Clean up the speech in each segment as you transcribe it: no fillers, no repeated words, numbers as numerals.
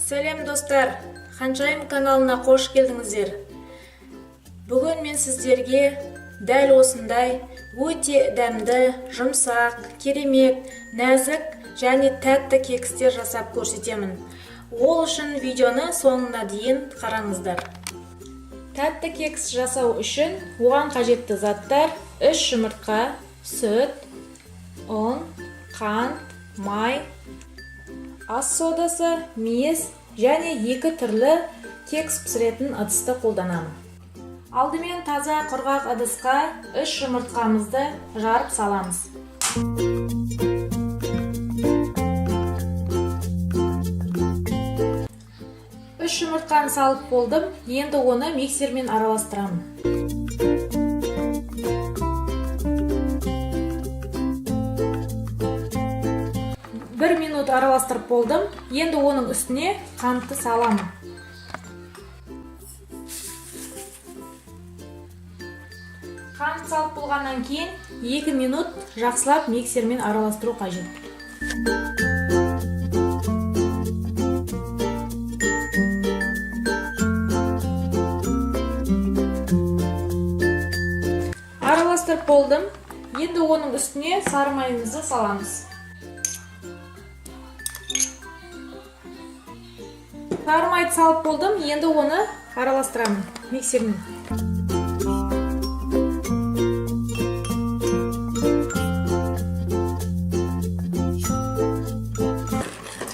Сәлем достар, Ханшайым каналына қош келдіңіздер. Бүгін мен сіздерге дәл осындай өте дәмді, жұмсақ, керемет, нәзік және тәтті кекстер жасап көрсетемін. Ол үшін видеоны соңына дейін қараңыздар. Тәтті кекс жасау үшін оған қажетті заттар: 3 жұмыртқа, сүт, ұн, қант, май, ас содасы, мейіз және 2 түрлі кекс пісіретін ыдысты қолданамын. Алдымен таза құрғақ ыдысқа 3 жұмыртқамызды жарып саламыз. 3 жұмыртқаны салып болдым. Енді оны миксермен араластырамын. Бір минут араластырып болдым. Енді оның үстіне қантты саламын. Қант салып болғаннан кейін 2 минут жақсылап миксермен араластыру қажет. Араластырып болдым. Енді оның үстіне сары майымызды саламыз. Сары майды салып болдым. Енді оны араластырамын миксермен.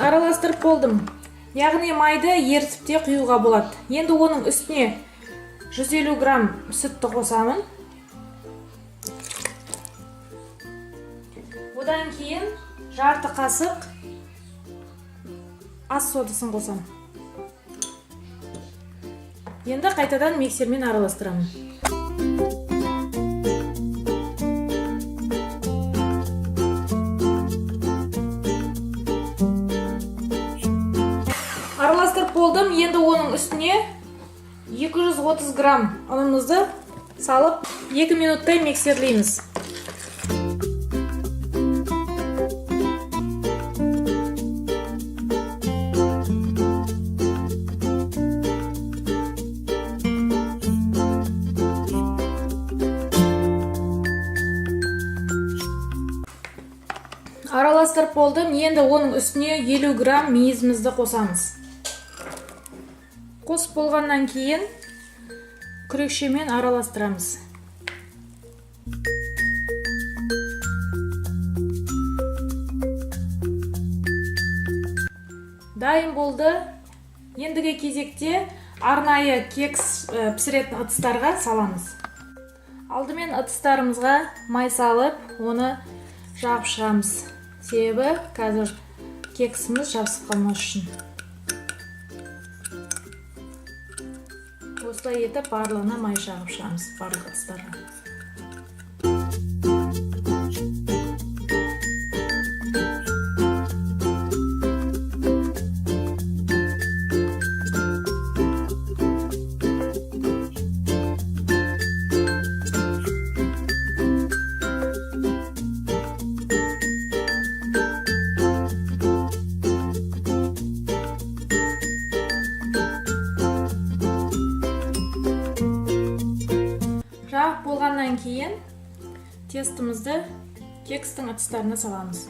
Араластырып болдым. Яғни майды ерітіп те құюға болады. Енді оның үстіне 150 грамм сүтті қосамын. Одан кейін жарты қасық ас содасын қосам. Енді қайтадан миксермен араластырамын. Араластырып болдым. Енді оның үстіне 230 грамм ұнымызды салып 2 минуттай миксерлейміз. Араластырып болдым. Енді оның үстіне 50 грамм мейізімізді қосамыз. Қосып болғаннан кейін күрекшемен араластырамыз. Дайын болды. Ендігі кезекте арнайы кекс пісіретін ыдыстарға саламыз. Алдымен ыдыстарымызға май салып, оны жағып шығамыз. Себебі қазір кексіміз жабысып қалмас үшін. Осылай етіп барлығына май жағып шығамыз, барлық ыдыстарға. Жағып болғаннан кейін тестімізді кекстің ыдыстарына саламыз.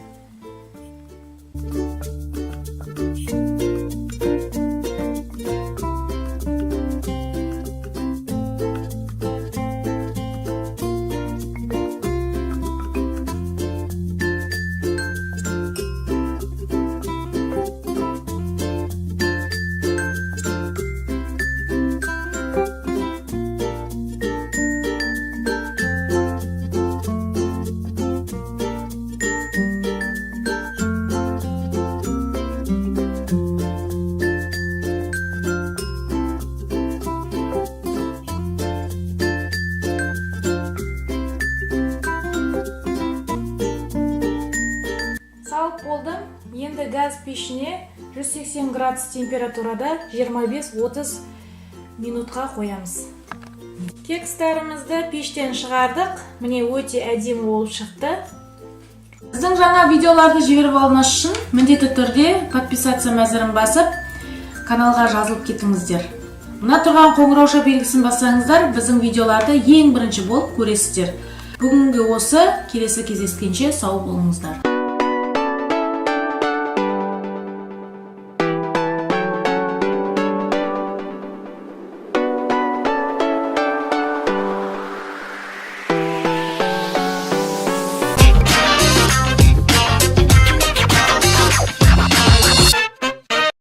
Салып болдым. Енді газ пешіне 180 градус температурада 25-30 минутқа қоямыз. Кекстарымызды пештен шығардық. Міне өте әдемі болып шықты. Біздің жаңа видеоларды жіберіп алыңыз үшін міндетті түрде подписаться мәзірін басып, каналға жазылып кетіңіздер. Мына тұрған қоңырауша белгісін бассаңыздар, біздің видеоларды ең бірінші болып көресіздер. Бүгінгі осы, келесі кездескенше сау болыңыздар.